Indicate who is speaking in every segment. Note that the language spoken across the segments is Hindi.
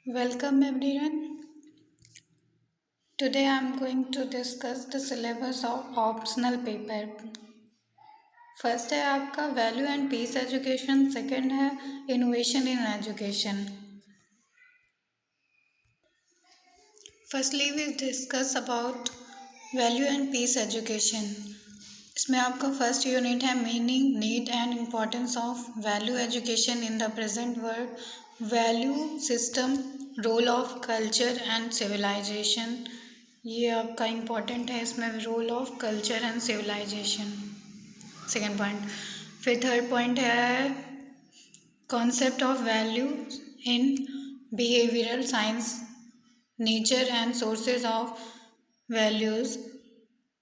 Speaker 1: Welcome everyone. Today I am going to discuss the syllabus of optional paper. First है आपका value and peace education, second है innovation in education. Firstly we discuss about value and peace education. इसमें आपका फर्स्ट यूनिट है meaning, need and importance of value education in the present world, value system, role of culture and civilisation. ये आपका इम्पोर्टेंट है, इसमें role of culture and civilisation second point. फिर थर्ड पॉइंट है concept of value in behavioural science, nature and sources of values,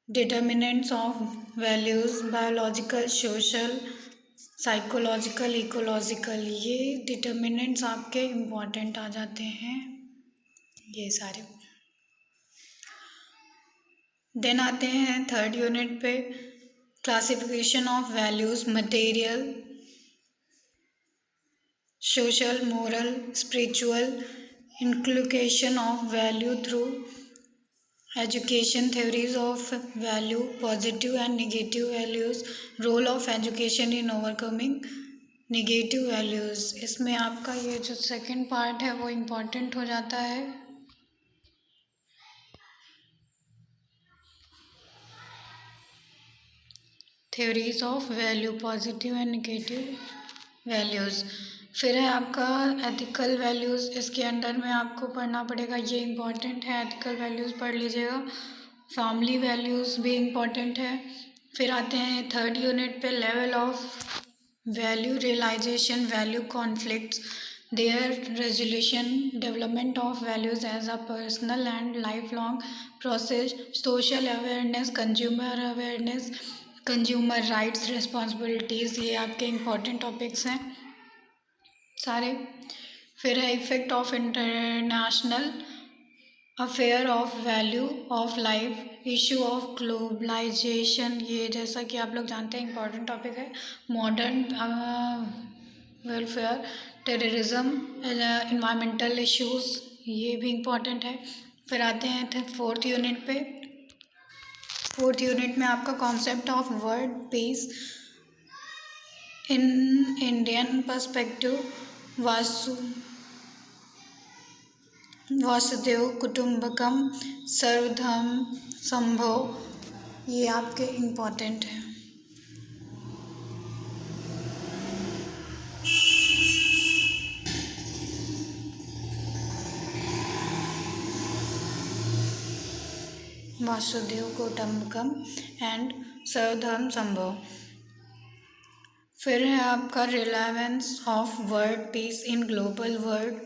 Speaker 1: determinants of values, biological, social, psychological, ecological. ये डिटर्मिनेंट्स आपके इम्पॉर्टेंट आ जाते हैं ये सारे. देन आते हैं थर्ड यूनिट पे classification of values, material, social, moral, spiritual, inculcation of value through education, theories of value, positive and negative values, role of education in overcoming negative values. इसमें आपका ये जो सेकंड पार्ट है वो इम्पॉर्टेंट हो जाता है. Theories of value, positive and negative values. फिर है आपका एथिकल वैल्यूज़. इसके अंडर में आपको पढ़ना पड़ेगा, ये इम्पॉर्टेंट है, एथिकल वैल्यूज़ पढ़ लीजिएगा. फैमिली वैल्यूज़ भी इम्पॉर्टेंट है. फिर आते हैं थर्ड यूनिट पे level of value realisation, value conflicts, their resolution, development of values as a personal and life long process, social awareness, consumer awareness, consumer rights, responsibilities. ये आपके इम्पॉर्टेंट टॉपिक्स हैं सारे. फिर है effect of international affair of value of life, issue of globalisation. ये जैसा कि आप लोग जानते हैं इम्पॉर्टेंट टॉपिक है. Modern welfare, terrorism, environmental issues, ये भी इम्पॉर्टेंट है. फिर आते हैं फोर्थ यूनिट पे. फोर्थ यूनिट में आपका concept of world peace in Indian perspective, वासुदेव कुटुंबकम, सर्वधर्म संभव. ये आपके इम्पॉर्टेंट हैं. वासुदेव कुटुंबकम एंड सर्वधर्म संभव. फिर है आपका relevance of world peace in global world,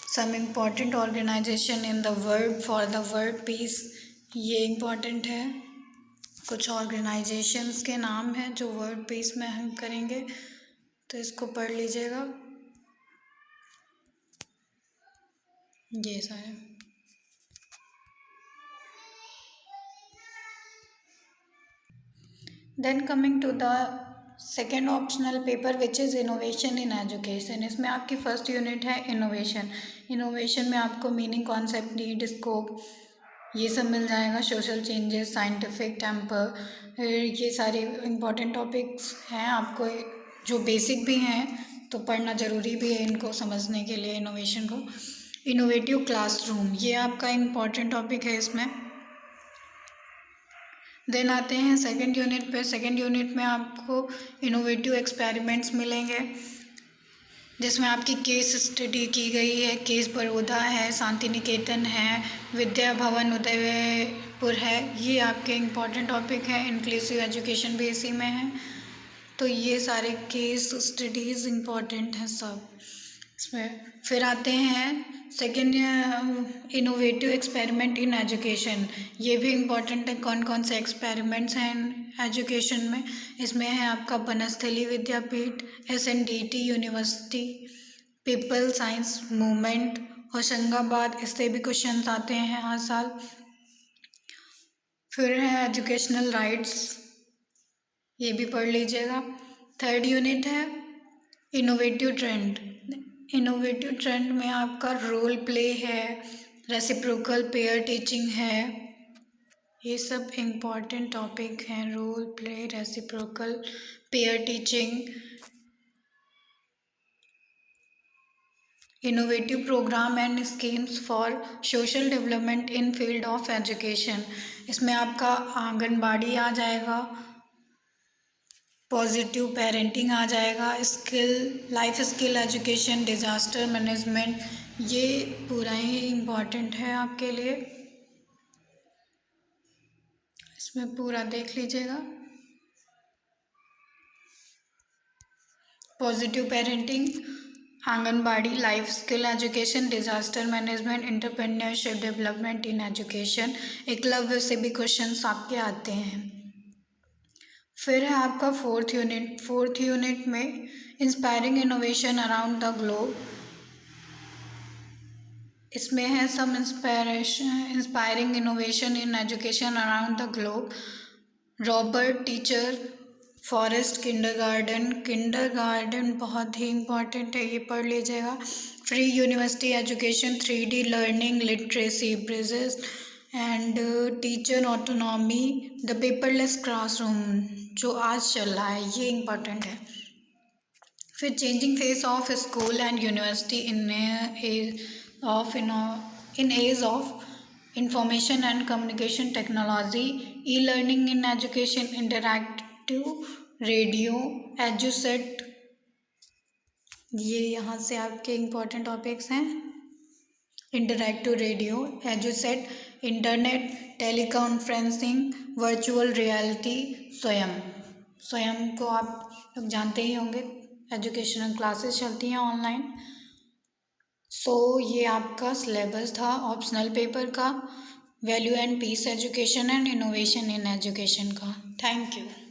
Speaker 1: some important organisation in the world for the world peace. ये इम्पॉर्टेंट है. कुछ ऑर्गेनाइजेशंस के नाम हैं जो वर्ल्ड पीस में हम करेंगे, तो इसको पढ़ लीजिएगा ये सारे. Then coming to the second optional paper which is innovation in education. इसमें आपकी फर्स्ट यूनिट है इनोवेशन. इनोवेशन में आपको मीनिंग, कॉन्सेप्ट, नीड, स्कोप, ये सब मिल जाएगा. सोशल चेंजेस, साइंटिफिक टेम्पर, ये सारे इम्पॉर्टेंट टॉपिक्स हैं आपको, जो बेसिक भी हैं तो पढ़ना ज़रूरी भी है इनको समझने के लिए इनोवेशन को. इनोवेटिव क्लासरूम, ये आपका इम्पॉर्टेंट टॉपिक है इसमें. देन आते हैं सेकेंड यूनिट पे. सेकेंड यूनिट में आपको इनोवेटिव एक्सपेरिमेंट्स मिलेंगे जिसमें आपकी केस स्टडी की गई है. केस बड़ौदा है, शांति निकेतन है, विद्या भवन उदयपुर है. ये आपके इम्पॉर्टेंट टॉपिक हैं. इंक्लूसिव एजुकेशन भी इसी में है. तो ये सारे केस स्टडीज़ इम्पॉर्टेंट हैं सब इसमें. फिर आते हैं second innovative experiment in education. ये भी इम्पॉर्टेंट है. कौन कौन से एक्सपेरिमेंट्स हैं एजुकेशन में. इसमें है आपका बनस्थली विद्यापीठ, SNDT university, people science movement, Hoshangabad. इससे भी क्वेश्चन आते हैं हर साल. फिर है एजुकेशनल राइट्स, ये भी पढ़ लीजिएगा. थर्ड यूनिट है इनोवेटिव ट्रेंड. इनोवेटिव ट्रेंड में आपका रोल प्ले है, रेसिप्रोकल पेयर टीचिंग है, ये सब इम्पॉर्टेंट टॉपिक हैं। Role play, reciprocal pair teaching, innovative programme and schemes for social development in field of education. इसमें आपका आंगनबाड़ी आ जाएगा, पॉजिटिव पेरेंटिंग आ जाएगा, skill, life skill education, disaster management, ये पूरा ही इम्पॉर्टेंट है आपके लिए। इसमें पूरा देख लीजिएगा। Positive parenting, anganwadi, life skill education, disaster management, entrepreneurship development in education, Eklavya से भी क्वेश्चंस आपके आते हैं। फिर है आपका फोर्थ यूनिट में inspiring innovation around the globe. इसमें है some inspiring innovation in education around the globe. Robert teacher forest kindergarten बहुत ही इम्पॉर्टेंट है, ये पढ़ लीजिएगा। Free university education, 3D learning, literacy, bridges and teacher autonomy, the paperless classroom जो आज चल रहा है, ये इम्पॉर्टेंट है। फिर changing face of school and university in age of information and communication technology, e learning in education, interactive radio, EDUSAT, ये यहाँ से आपके इम्पोर्टेंट टॉपिक्स हैं। Interactive radio, EDUSAT, internet, teleconferencing, virtual reality, स्वयं को आप लोग जानते ही होंगे, एजुकेशनल क्लासेस चलती हैं ऑनलाइन। सो ये आपका सिलेबस था ऑप्शनल पेपर का, value and peace education and innovation in education का। Thank you.